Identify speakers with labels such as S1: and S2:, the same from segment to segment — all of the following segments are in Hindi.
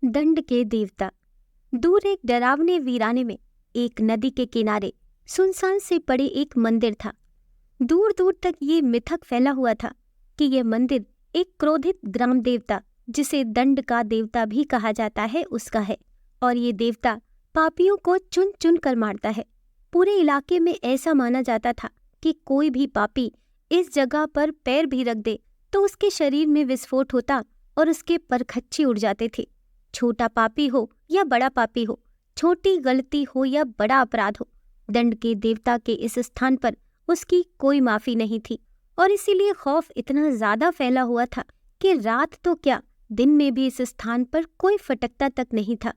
S1: दंड के देवता। दूर एक डरावने वीराने में एक नदी के किनारे सुनसान से पड़े एक मंदिर था। दूर दूर तक ये मिथक फैला हुआ था कि यह मंदिर एक क्रोधित ग्राम देवता, जिसे दंड का देवता भी कहा जाता है, उसका है, और ये देवता पापियों को चुन चुन कर मारता है। पूरे इलाके में ऐसा माना जाता था कि कोई भी पापी इस जगह पर पैर भी रख दे तो उसके शरीर में विस्फोट होता और उसके परखच्ची उड़ जाते थे। छोटा पापी हो या बड़ा पापी हो, छोटी गलती हो या बड़ा अपराध हो, दंड के देवता के इस स्थान पर उसकी कोई माफी नहीं थी। और इसीलिए खौफ इतना ज्यादा फैला हुआ था कि रात तो क्या, दिन में भी इस स्थान पर कोई फटकता तक नहीं था।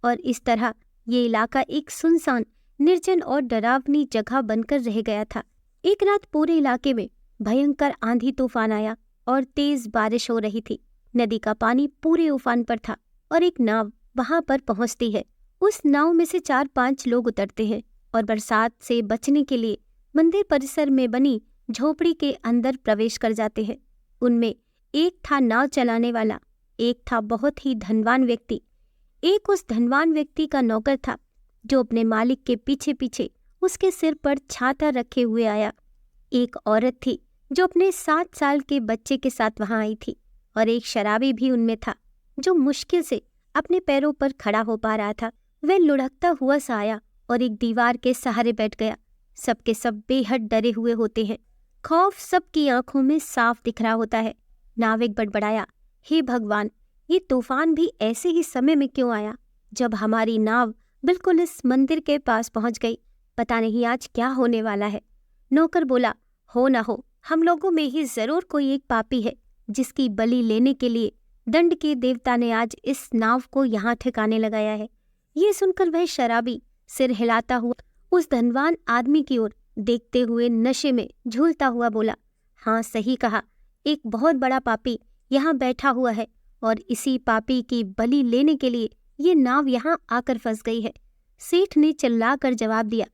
S1: और इस तरह ये इलाका एक सुनसान, निर्जन और डरावनी जगह बनकर रह गया था। एक रात पूरे इलाके में भयंकर आंधी तूफान आया और तेज बारिश हो रही थी। नदी का पानी पूरे उफान पर था और एक नाव वहां पर पहुंचती है। उस नाव में से 4-5 लोग उतरते हैं और बरसात से बचने के लिए मंदिर परिसर में बनी झोपड़ी के अंदर प्रवेश कर जाते हैं। उनमें एक था नाव चलाने वाला, एक था बहुत ही धनवान व्यक्ति, एक उस धनवान व्यक्ति का नौकर था जो अपने मालिक के पीछे पीछे उसके सिर पर छाता रखे हुए आया। एक औरत थी जो अपने 7 साल के बच्चे के साथ वहां आई थी, और एक शराबी भी उनमें था जो मुश्किल से अपने पैरों पर खड़ा हो पा रहा था। वह लुढ़कता हुआ सा आया और एक दीवार के सहारे बैठ गया। सबके सब बेहद डरे हुए होते हैं। खौफ सबकी आंखों में साफ दिख रहा होता है। नाविक बड़बड़ाया, हे भगवान, ये तूफान भी ऐसे ही समय में क्यों आया जब हमारी नाव बिल्कुल इस मंदिर के पास पहुंच गई। पता नहीं आज क्या होने वाला है। नौकर बोला, हो न हो, हम लोगों में ही जरूर कोई एक पापी है जिसकी बलि लेने के लिए दंड के देवता ने आज इस नाव को यहाँ ठिकाने लगाया है। ये सुनकर वह शराबी सिर हिलाता हुआ उस धनवान आदमी की ओर देखते हुए नशे में झूलता हुआ बोला, हाँ सही कहा, एक बहुत बड़ा पापी यहाँ बैठा हुआ है और इसी पापी की बलि लेने के लिए ये नाव यहाँ आकर फंस गई है। सेठ ने चिल्लाकर जवाब दिया,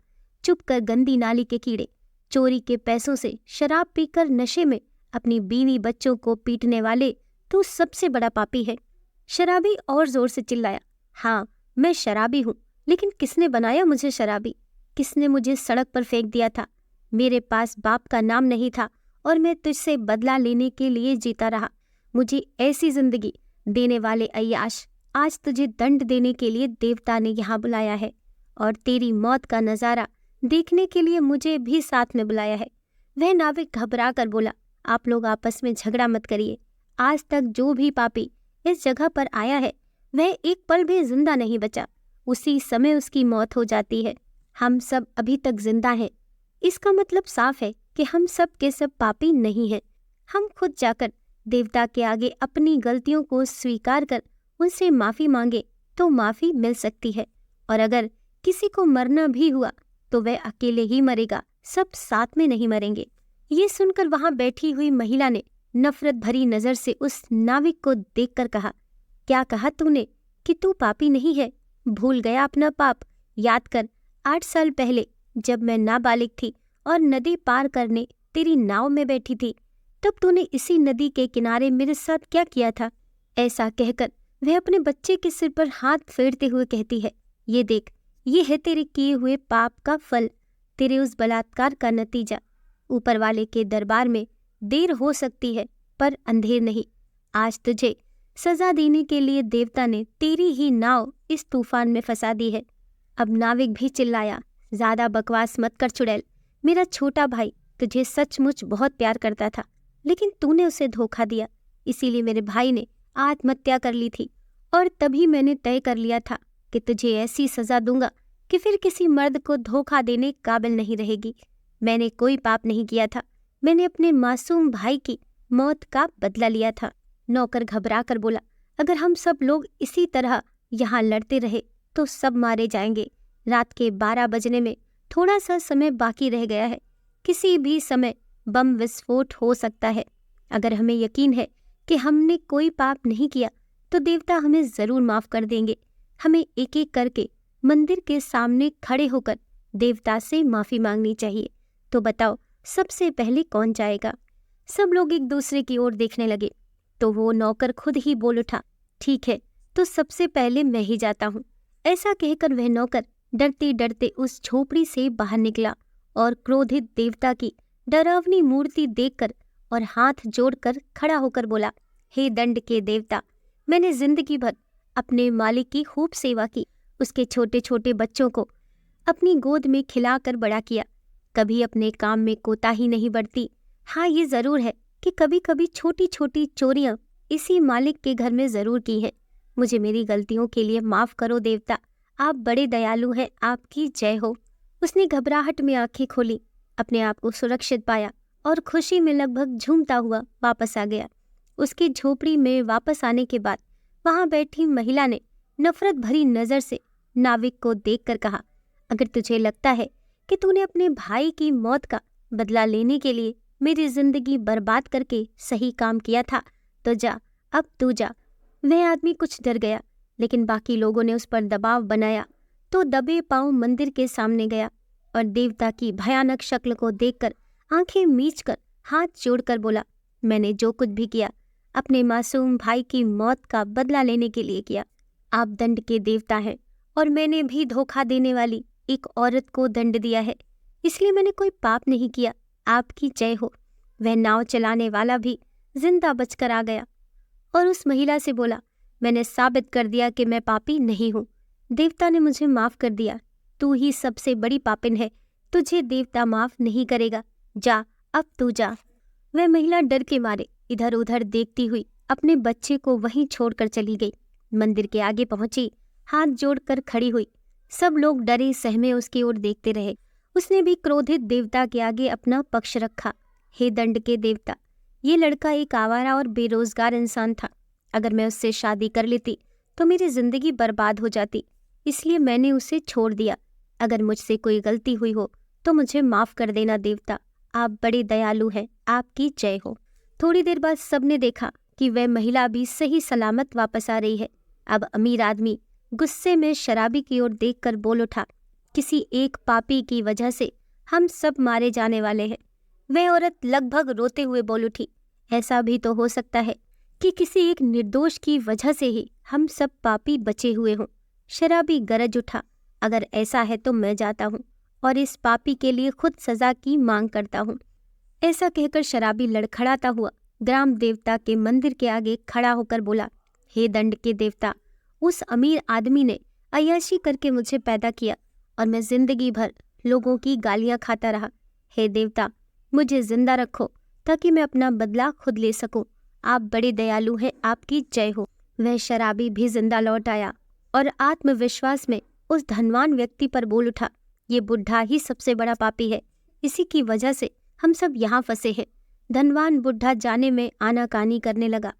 S1: चुप कर गंदी नाली के कीड़े, चोरी के पैसों से शराब पीकर नशे में अपनी बीवी बच्चों को पीटने वाले तू सबसे बड़ा पापी है। शराबी और जोर से चिल्लाया, हाँ मैं शराबी हूँ, लेकिन किसने बनाया मुझे शराबी? किसने मुझे सड़क पर फेंक दिया था? मेरे पास बाप का नाम नहीं था और मैं तुझसे बदला लेने के लिए जीता रहा। मुझे ऐसी जिंदगी देने वाले अय्याश, आज तुझे दंड देने के लिए देवता ने यहाँ बुलाया है और तेरी मौत का नजारा देखने के लिए मुझे भी साथ में बुलाया है। वह नाविक घबरा कर बोला, आप लोग आपस में झगड़ा मत करिए। आज तक जो भी पापी इस जगह पर आया है वह एक पल भी जिंदा नहीं बचा। उसी समय उसकी मौत हो जाती है। हम सब अभी तक जिंदा हैं। इसका मतलब साफ है कि हम सब के सब पापी नहीं हैं। हम खुद जाकर देवता के आगे अपनी गलतियों को स्वीकार कर उनसे माफी मांगे तो माफी मिल सकती है, और अगर किसी को मरना भी हुआ तो वह अकेले ही मरेगा, सब साथ में नहीं मरेंगे। ये सुनकर वहां बैठी हुई महिला ने नफरत भरी नजर से उस नाविक को देखकर कहा, क्या कहा तूने कि तू पापी नहीं है? भूल गया अपना पाप? याद कर, 8 साल पहले जब मैं नाबालिग थी और नदी पार करने तेरी नाव में बैठी थी, तब तूने इसी नदी के किनारे मेरे साथ क्या किया था? ऐसा कहकर वह अपने बच्चे के सिर पर हाथ फेरते हुए कहती है, ये देख, ये है तेरे किए हुए पाप का फल, तेरे उस बलात्कार का नतीजा। ऊपर वाले के दरबार में देर हो सकती है पर अंधेर नहीं। आज तुझे सजा देने के लिए देवता ने तेरी ही नाव इस तूफान में फंसा दी है। अब नाविक भी चिल्लाया, ज्यादा बकवास मत कर चुड़ैल। मेरा छोटा भाई तुझे सचमुच बहुत प्यार करता था, लेकिन तूने उसे धोखा दिया। इसीलिए मेरे भाई ने आत्महत्या कर ली थी और तभी मैंने तय कर लिया था कि तुझे ऐसी सजा दूंगा कि फिर किसी मर्द को धोखा देने काबिल नहीं रहेगी। मैंने कोई पाप नहीं किया था, मैंने अपने मासूम भाई की मौत का बदला लिया था। नौकर घबरा कर बोला, अगर हम सब लोग इसी तरह यहाँ लड़ते रहे तो सब मारे जाएंगे। रात के 12 बजने में थोड़ा सा समय बाकी रह गया है। किसी भी समय बम विस्फोट हो सकता है। अगर हमें यकीन है कि हमने कोई पाप नहीं किया तो देवता हमें जरूर माफ कर देंगे। हमें एक एक करके मंदिर के सामने खड़े होकर देवता से माफी मांगनी चाहिए। तो बताओ, सबसे पहले कौन जाएगा? सब लोग एक दूसरे की ओर देखने लगे तो वो नौकर खुद ही बोल उठा, ठीक है, तो सबसे पहले मैं ही जाता हूँ। ऐसा कहकर वह नौकर डरते डरते उस झोपड़ी से बाहर निकला और क्रोधित देवता की डरावनी मूर्ति देखकर और हाथ जोड़कर खड़ा होकर बोला, हे दंड के देवता, मैंने जिंदगी भर अपने मालिक की खूब सेवा की, उसके छोटे छोटे बच्चों को अपनी गोद में खिलाकर बड़ा किया, कभी अपने काम में कोताही नहीं बरती। हाँ, ये जरूर है कि कभी कभी छोटी छोटी चोरियां इसी मालिक के घर में जरूर की हैं। मुझे मेरी गलतियों के लिए माफ करो देवता, आप बड़े दयालु हैं, आपकी जय हो। उसने घबराहट में आंखें खोली, अपने आप को सुरक्षित पाया और खुशी में लगभग झूमता हुआ वापस आ गया। उसकी झोपड़ी में वापस आने के बाद वहां बैठी महिला ने नफरत भरी नजर से नाविक को देखकर कहा, अगर तुझे लगता है कि तूने अपने भाई की मौत का बदला लेने के लिए मेरी जिंदगी बर्बाद करके सही काम किया था तो जा, अब तू जा। वह आदमी कुछ डर गया, लेकिन बाकी लोगों ने उस पर दबाव बनाया तो दबे पांव मंदिर के सामने गया और देवता की भयानक शक्ल को देखकर आंखें मीचकर हाथ जोड़कर बोला, मैंने जो कुछ भी किया अपने मासूम भाई की मौत का बदला लेने के लिए किया। आप दंड के देवता हैं और मैंने भी धोखा देने वाली एक औरत को दंड दिया है, इसलिए मैंने कोई पाप नहीं किया, आपकी जय हो। वह नाव चलाने वाला भी जिंदा बचकर आ गया और उस महिला से बोला, मैंने साबित कर दिया कि मैं पापी नहीं हूँ, देवता ने मुझे माफ कर दिया, तू ही सबसे बड़ी पापिन है, तुझे देवता माफ नहीं करेगा, जा, अब तू जा। वह महिला डर के मारे इधर उधर देखती हुई अपने बच्चे को वहीं छोड़कर चली गई। मंदिर के आगे पहुंची, हाथ जोड़कर खड़ी हुई। सब लोग डरे सहमे उसकी ओर देखते रहे। उसने भी क्रोधित देवता के आगे अपना पक्ष रखा, हे दंड के देवता, ये लड़का एक आवारा और बेरोजगार इंसान था, अगर मैं उससे शादी कर लेती तो मेरी जिंदगी बर्बाद हो जाती, इसलिए मैंने उसे छोड़ दिया। अगर मुझसे कोई गलती हुई हो तो मुझे माफ कर देना देवता, आप बड़े दयालु हैं, आपकी जय हो। थोड़ी देर बाद सबने देखा कि वह महिला भी सही सलामत वापस आ रही है। अब अमीर आदमी गुस्से में शराबी की ओर देखकर बोल उठा, किसी एक पापी की वजह से हम सब मारे जाने वाले हैं। वह औरत लगभग रोते हुए बोल उठी, ऐसा भी तो हो सकता है कि किसी एक निर्दोष की वजह से ही हम सब पापी बचे हुए हों। शराबी गरज उठा, अगर ऐसा है तो मैं जाता हूँ और इस पापी के लिए खुद सजा की मांग करता हूँ। ऐसा कहकर शराबी लड़खड़ाता हुआ ग्राम देवता के मंदिर के आगे खड़ा होकर बोला, हे दंड के देवता, उस अमीर आदमी ने अय्याशी करके मुझे पैदा किया और मैं जिंदगी भर लोगों की गालियां खाता रहा। हे देवता, मुझे जिंदा रखो ताकि मैं अपना बदला खुद ले सकूं, आप बड़े दयालु हैं, आपकी जय हो। वह शराबी भी जिंदा लौट आया और आत्मविश्वास में उस धनवान व्यक्ति पर बोल उठा, ये बुढ़ा ही सबसे बड़ा पापी है, इसी की वजह से हम सब यहाँ फंसे हैं। धनवान बुढ़ा जाने में आनाकानी करने लगा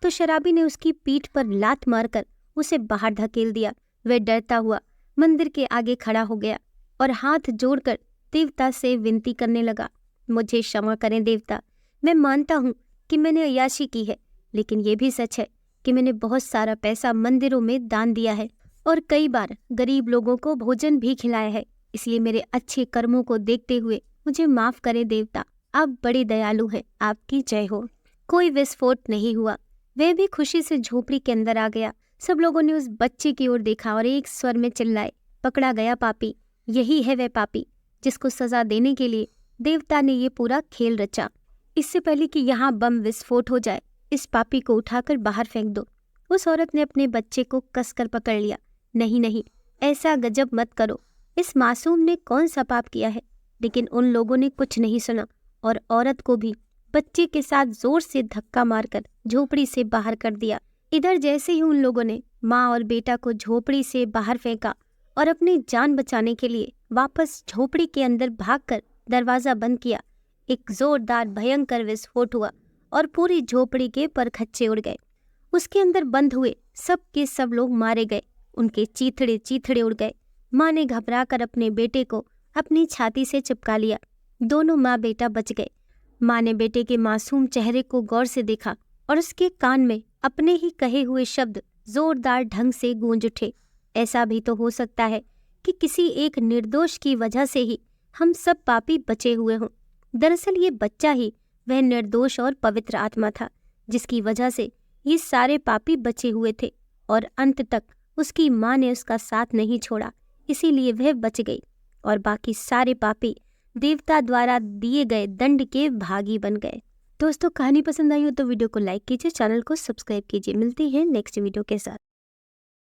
S1: तो शराबी ने उसकी पीठ पर लात मारकर उसे बाहर धकेल दिया। वह डरता हुआ मंदिर के आगे खड़ा हो गया और हाथ जोड़कर देवता से विनती करने लगा, मुझे क्षमा करें देवता, मैं मानता हूँ कि मैंने अय्याशी की है, लेकिन ये भी सच है कि मैंने बहुत सारा पैसा मंदिरों में दान दिया है और कई बार गरीब लोगों को भोजन भी खिलाया है, इसलिए मेरे अच्छे कर्मों को देखते हुए मुझे माफ करें देवता, आप बड़े दयालु हैं, आपकी जय हो। कोई विस्फोट नहीं हुआ। वह भी खुशी से झोपड़ी के अंदर आ गया। सब लोगों ने उस बच्चे की ओर देखा और एक स्वर में चिल्लाए, पकड़ा गया पापी, यही है वह पापी जिसको सजा देने के लिए देवता ने ये पूरा खेल रचा। इससे पहले कि यहाँ बम विस्फोट हो जाए, इस पापी को उठाकर बाहर फेंक दो। उस औरत ने अपने बच्चे को कसकर पकड़ लिया। नहीं नहीं, ऐसा गजब मत करो, इस मासूम ने कौन सा पाप किया है। लेकिन उन लोगों ने कुछ नहीं सुना और औरत को भी बच्चे के साथ जोर से धक्का मारकर झोपड़ी से बाहर कर दिया। इधर जैसे ही उन लोगों ने माँ और बेटा को झोपड़ी से बाहर फेंका और अपनी जान बचाने के लिए वापस झोपड़ी के अंदर भागकर दरवाजा बंद किया, एक जोरदार भयंकर विस्फोट हुआ और पूरी झोपड़ी के परखच्चे उड़ गए। उसके अंदर बंद हुए सब के सब लोग मारे गए, उनके चीथड़े चीथड़े उड़ गए। माँ ने घबराकर अपने बेटे को अपनी छाती से चिपका लिया। दोनों माँ बेटा बच गए। माँ ने बेटे के मासूम चेहरे को गौर से देखा और उसके कान में अपने ही कहे हुए शब्द जोरदार ढंग से गूंज उठे, ऐसा भी तो हो सकता है कि किसी एक निर्दोष की वजह से ही हम सब पापी बचे हुए हों। दरअसल ये बच्चा ही वह निर्दोष और पवित्र आत्मा था जिसकी वजह से ये सारे पापी बचे हुए थे और अंत तक उसकी माँ ने उसका साथ नहीं छोड़ा, इसीलिए वह बच गई और बाकी सारे पापी देवता द्वारा दिए गए दंड के भागी बन गए। दोस्तों, कहानी पसंद आई हो तो वीडियो को लाइक कीजिए, चैनल को सब्सक्राइब कीजिए। मिलती है नेक्स्ट वीडियो के साथ।